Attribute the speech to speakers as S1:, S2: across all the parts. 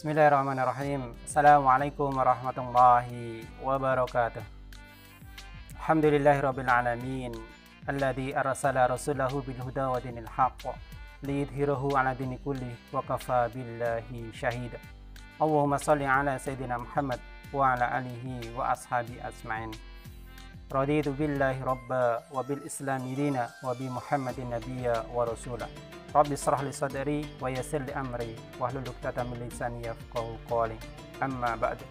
S1: Bismillahirrahmanirrahim. Assalamualaikum warahmatullahi wabarakatuh. Alhamdulillahirabbil alamin. Alladzi arsala rasulahu bil huda wa dinil haqq liyudhhirahu 'ala dini kulli wa kafa billahi syahida. Allahumma shalli 'ala sayyidina Muhammad wa 'ala alihi wa ashabi ajmain. Raditu billahi rabba wa bil islami dina wa bi Muhammadin nabiyya wa rasula. Rabbi shrah li sadri wa yassir li amri wahlul 'uqdatam min lisani yafqahu qawli. Amma ba'du.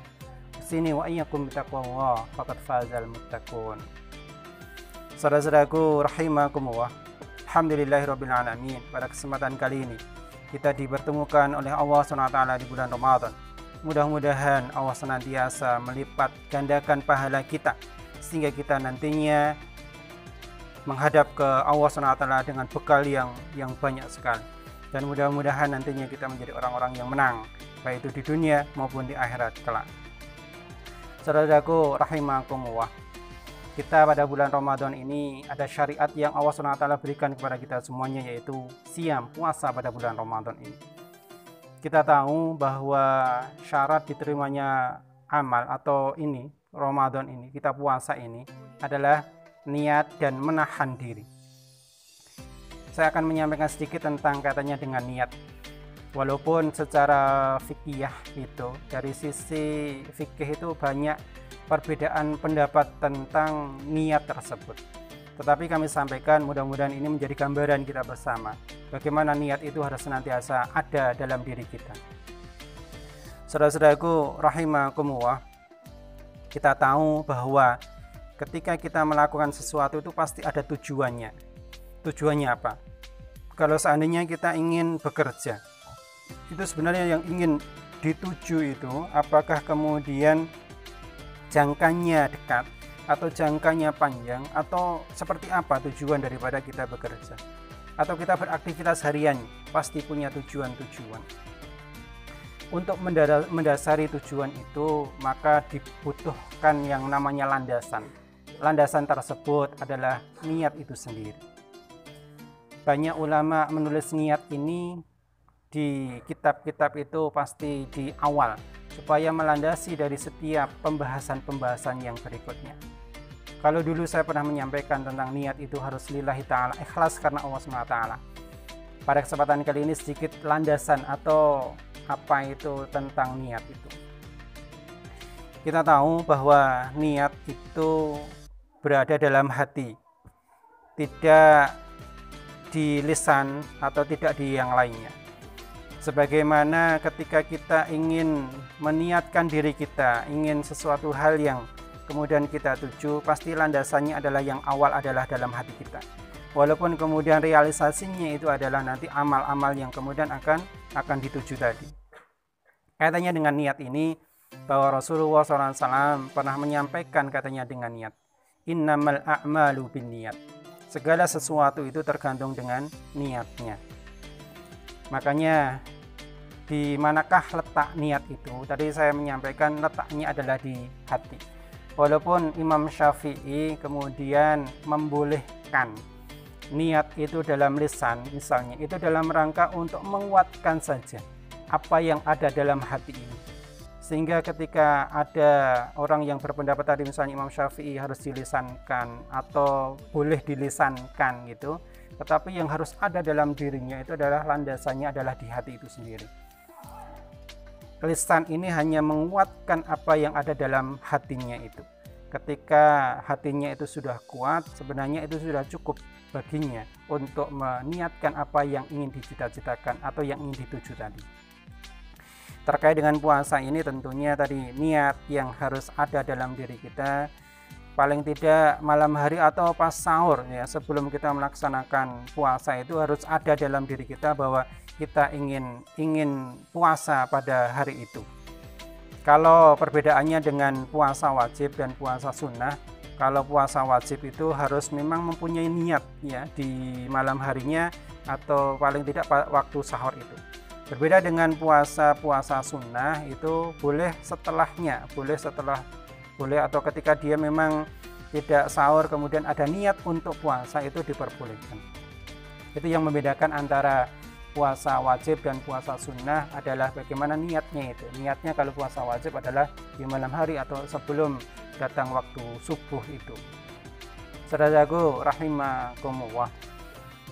S1: Sini wa iyyakum bittaqwallah faqad fazal muttaqun. Saudara-saudaraku rahimakumullah. Alhamdulillahirabbil alamin. Pada kesempatan kali ini kita dipertemukan oleh Allah SWT di bulan Ramadan. Mudah-mudahan Allah senantiasa melipat gandakan pahala kita sehingga kita nantinya menghadap ke Allah SWT dengan bekal yang banyak sekali, dan mudah-mudahan nantinya kita menjadi orang-orang yang menang baik itu di dunia maupun di akhirat kelak. Saudaraku rahimakumullah, kita pada bulan Ramadan ini ada syariat yang Allah SWT berikan kepada kita semuanya, yaitu siam, puasa pada bulan Ramadan ini. Kita tahu bahwa syarat diterimanya amal atau ini Ramadan ini, kita puasa ini adalah niat dan menahan diri. Saya akan menyampaikan sedikit tentang katanya dengan niat. Walaupun secara fikih itu, dari sisi fikih itu banyak perbedaan pendapat tentang niat tersebut. Tetapi kami sampaikan, mudah-mudahan ini menjadi gambaran kita bersama bagaimana niat itu harus senantiasa ada dalam diri kita. Saudara-saudaraku rahimakumullah, kita tahu bahwa ketika kita melakukan sesuatu itu pasti ada tujuannya. Tujuannya apa? Kalau seandainya kita ingin bekerja, itu sebenarnya yang ingin dituju itu apakah kemudian jangkanya dekat atau jangkanya panjang, atau seperti apa tujuan daripada kita bekerja, atau kita beraktivitas harian pasti punya tujuan-tujuan. Untuk mendasari tujuan itu maka dibutuhkan yang namanya landasan. Landasan tersebut adalah niat itu sendiri. Banyak ulama menulis niat ini di kitab-kitab itu pasti di awal, supaya melandasi dari setiap pembahasan-pembahasan yang berikutnya. Kalau dulu saya pernah menyampaikan tentang niat itu harus lillahi ta'ala, ikhlas karena Allah SWT. Pada kesempatan kali ini sedikit landasan atau apa itu tentang niat itu. Kita tahu bahwa niat itu berada dalam hati, tidak di lisan atau tidak di yang lainnya. Sebagaimana ketika kita ingin meniatkan diri kita, ingin sesuatu hal yang kemudian kita tuju, pasti landasannya adalah yang awal adalah dalam hati kita. Walaupun kemudian realisasinya itu adalah nanti amal-amal yang kemudian akan dituju tadi. Kaitannya dengan niat ini, bahwa Rasulullah SAW pernah menyampaikan katanya dengan niat. Innamal a'malu binniyat. Segala sesuatu itu tergantung dengan niatnya. Makanya di manakah letak niat itu? Tadi saya menyampaikan letaknya adalah di hati. Walaupun Imam Syafi'i kemudian membolehkan niat itu dalam lisan, misalnya itu dalam rangka untuk menguatkan saja apa yang ada dalam hati ini. Sehingga ketika ada orang yang berpendapat tadi, misalnya Imam Syafi'i harus dilisankan atau boleh dilisankan gitu, tetapi yang harus ada dalam dirinya itu adalah landasannya adalah di hati itu sendiri. Lisan ini hanya menguatkan apa yang ada dalam hatinya itu. Ketika hatinya itu sudah kuat, sebenarnya itu sudah cukup baginya untuk meniatkan apa yang ingin dicita-citakan atau yang ingin dituju tadi. Terkait dengan puasa ini tentunya tadi niat yang harus ada dalam diri kita, paling tidak malam hari atau pas sahur ya, sebelum kita melaksanakan puasa itu harus ada dalam diri kita bahwa kita ingin puasa pada hari itu. Kalau perbedaannya dengan puasa wajib dan puasa sunnah, kalau puasa wajib itu harus memang mempunyai niat ya di malam harinya atau paling tidak waktu sahur itu. Berbeda dengan puasa sunnah, itu boleh setelahnya, boleh atau ketika dia memang tidak sahur kemudian ada niat untuk puasa, itu diperbolehkan. Itu yang membedakan antara puasa wajib dan puasa sunnah adalah bagaimana niatnya itu. Niatnya kalau puasa wajib adalah di malam hari atau sebelum datang waktu subuh itu. Saudaraku rahimakumullah,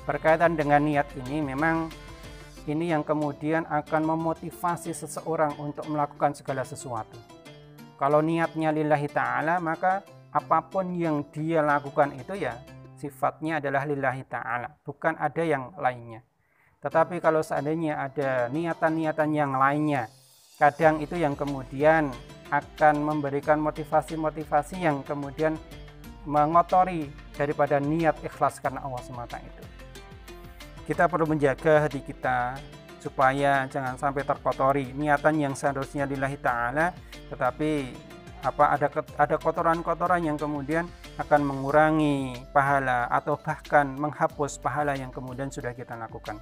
S1: berkaitan dengan niat ini, memang ini yang kemudian akan memotivasi seseorang untuk melakukan segala sesuatu. Kalau niatnya lillahi ta'ala, maka apapun yang dia lakukan itu ya sifatnya adalah lillahi ta'ala, bukan ada yang lainnya. Tetapi kalau seandainya ada niatan-niatan yang lainnya, kadang itu yang kemudian akan memberikan motivasi-motivasi yang kemudian mengotori daripada niat ikhlas karena Allah semata itu. Kita perlu menjaga hati kita supaya jangan sampai terkotori niatan yang seharusnya lillahi ta'ala, tetapi ada kotoran-kotoran yang kemudian akan mengurangi pahala atau bahkan menghapus pahala yang kemudian sudah kita lakukan.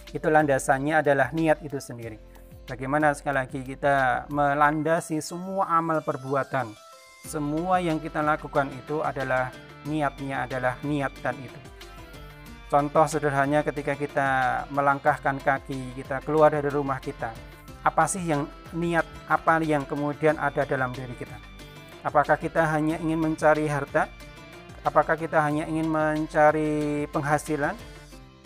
S1: Itu landasannya adalah niat itu sendiri. Bagaimana sekali lagi kita melandasi semua amal perbuatan, semua yang kita lakukan itu adalah niatnya adalah niatan itu. Contoh sederhananya ketika kita melangkahkan kaki, kita keluar dari rumah kita, apa sih yang niat, apa yang kemudian ada dalam diri kita? Apakah kita hanya ingin mencari harta? Apakah kita hanya ingin mencari penghasilan?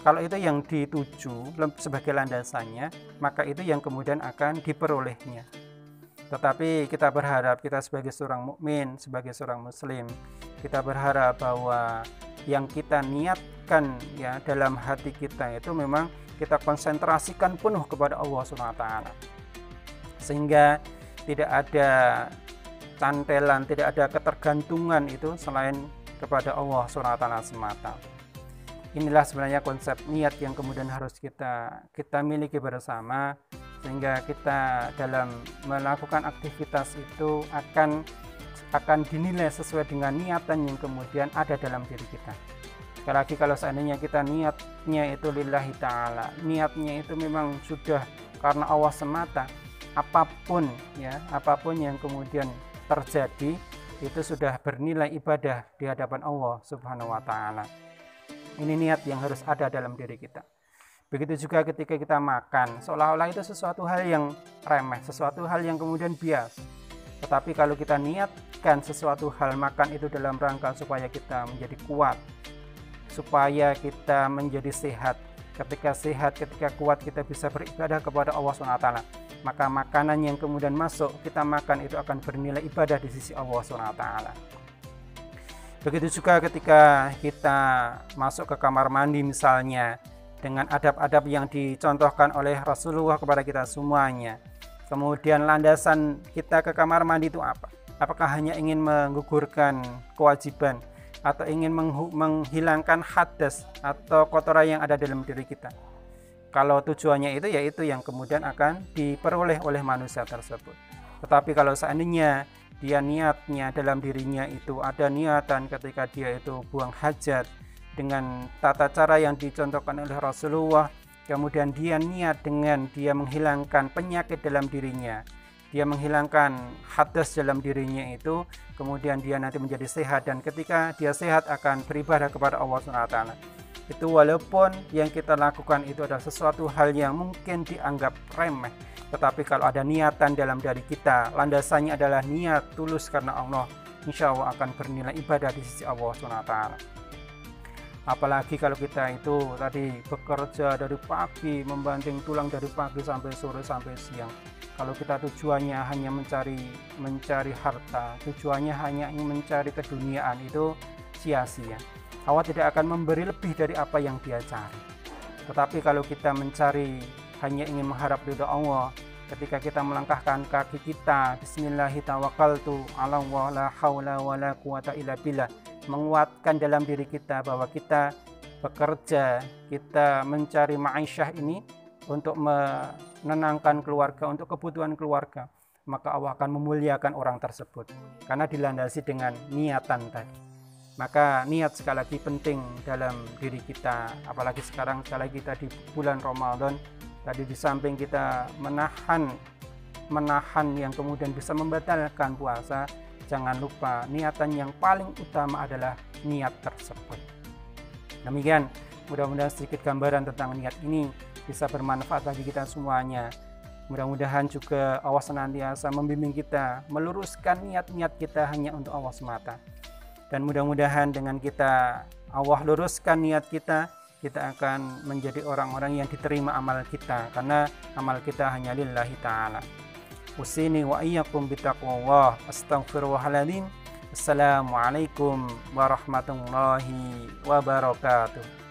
S1: Kalau itu yang dituju sebagai landasannya, maka itu yang kemudian akan diperolehnya. Tetapi kita berharap, kita sebagai seorang mukmin, sebagai seorang muslim, kita berharap bahwa yang kita niatkan ya dalam hati kita itu memang kita konsentrasikan penuh kepada Allah SWT, sehingga tidak ada cantelan, tidak ada ketergantungan itu selain kepada Allah SWT semata. Inilah sebenarnya konsep niat yang kemudian harus kita miliki bersama, sehingga kita dalam melakukan aktivitas itu akan dinilai sesuai dengan niatan yang kemudian ada dalam diri kita. Sekali lagi, kalau seandainya kita niatnya itu lillahi ta'ala, niatnya itu memang sudah karena Allah semata, apapun yang kemudian terjadi itu sudah bernilai ibadah di hadapan Allah Subhanahu wa ta'ala. Ini niat yang harus ada dalam diri kita. Begitu juga ketika kita makan, seolah-olah itu sesuatu hal yang remeh, sesuatu hal yang kemudian biasa. Tetapi kalau kita niatkan sesuatu hal makan itu dalam rangka supaya kita menjadi kuat, supaya kita menjadi sehat. Ketika sehat, ketika kuat, kita bisa beribadah kepada Allah SWT. Maka makanan yang kemudian masuk kita makan itu akan bernilai ibadah di sisi Allah SWT. Begitu juga ketika kita masuk ke kamar mandi misalnya, dengan adab-adab yang dicontohkan oleh Rasulullah kepada kita semuanya. Kemudian landasan kita ke kamar mandi itu apa? Apakah hanya ingin menggugurkan kewajiban atau ingin menghilangkan hadas atau kotoran yang ada dalam diri kita? Kalau tujuannya itu, yaitu yang kemudian akan diperoleh oleh manusia tersebut. Tetapi kalau seandainya dia niatnya dalam dirinya itu ada niatan ketika dia itu buang hajat dengan tata cara yang dicontohkan oleh Rasulullah, kemudian dia niat dengan dia menghilangkan penyakit dalam dirinya, dia menghilangkan hadas dalam dirinya itu, kemudian dia nanti menjadi sehat, dan ketika dia sehat akan beribadah kepada Allah SWT. Itu walaupun yang kita lakukan itu adalah sesuatu hal yang mungkin dianggap remeh, tetapi kalau ada niatan dalam diri kita, landasannya adalah niat tulus karena Allah, insya Allah akan bernilai ibadah di sisi Allah SWT. Apalagi kalau kita itu tadi bekerja dari pagi, membanting tulang dari pagi sampai sore sampai siang. Kalau kita tujuannya hanya mencari harta, tujuannya hanya ingin mencari keduniaan, itu sia-sia. Allah tidak akan memberi lebih dari apa yang dia cari. Tetapi kalau kita mencari hanya ingin mengharap ridha Allah, ketika kita melangkahkan kaki kita, Bismillahirrahmanirrahim, la haula wala quwata illa billah, menguatkan dalam diri kita bahwa kita bekerja, kita mencari ma'isyah ini untuk menenangkan keluarga, untuk kebutuhan keluarga, maka Allah akan memuliakan orang tersebut karena dilandasi dengan niatan tadi. Maka niat sekali lagi penting dalam diri kita, apalagi sekarang sekali lagi kita di bulan Ramadan. Tadi di samping kita menahan yang kemudian bisa membatalkan puasa, jangan lupa niatan yang paling utama adalah niat tersebut. Demikian Mudah-mudahan sedikit gambaran tentang niat ini bisa bermanfaat bagi kita semuanya. Mudah-mudahan juga Allah senantiasa membimbing kita, meluruskan niat-niat kita hanya untuk Allah semata. Dan mudah-mudahan dengan kita Allah luruskan niat kita, kita akan menjadi orang-orang yang diterima amal kita, karena amal kita hanya lillahi ta'ala. Usini wa iyyakum bitaqwallah. Astaghfirullahaladzim. Assalamualaikum warahmatullahi wabarakatuh.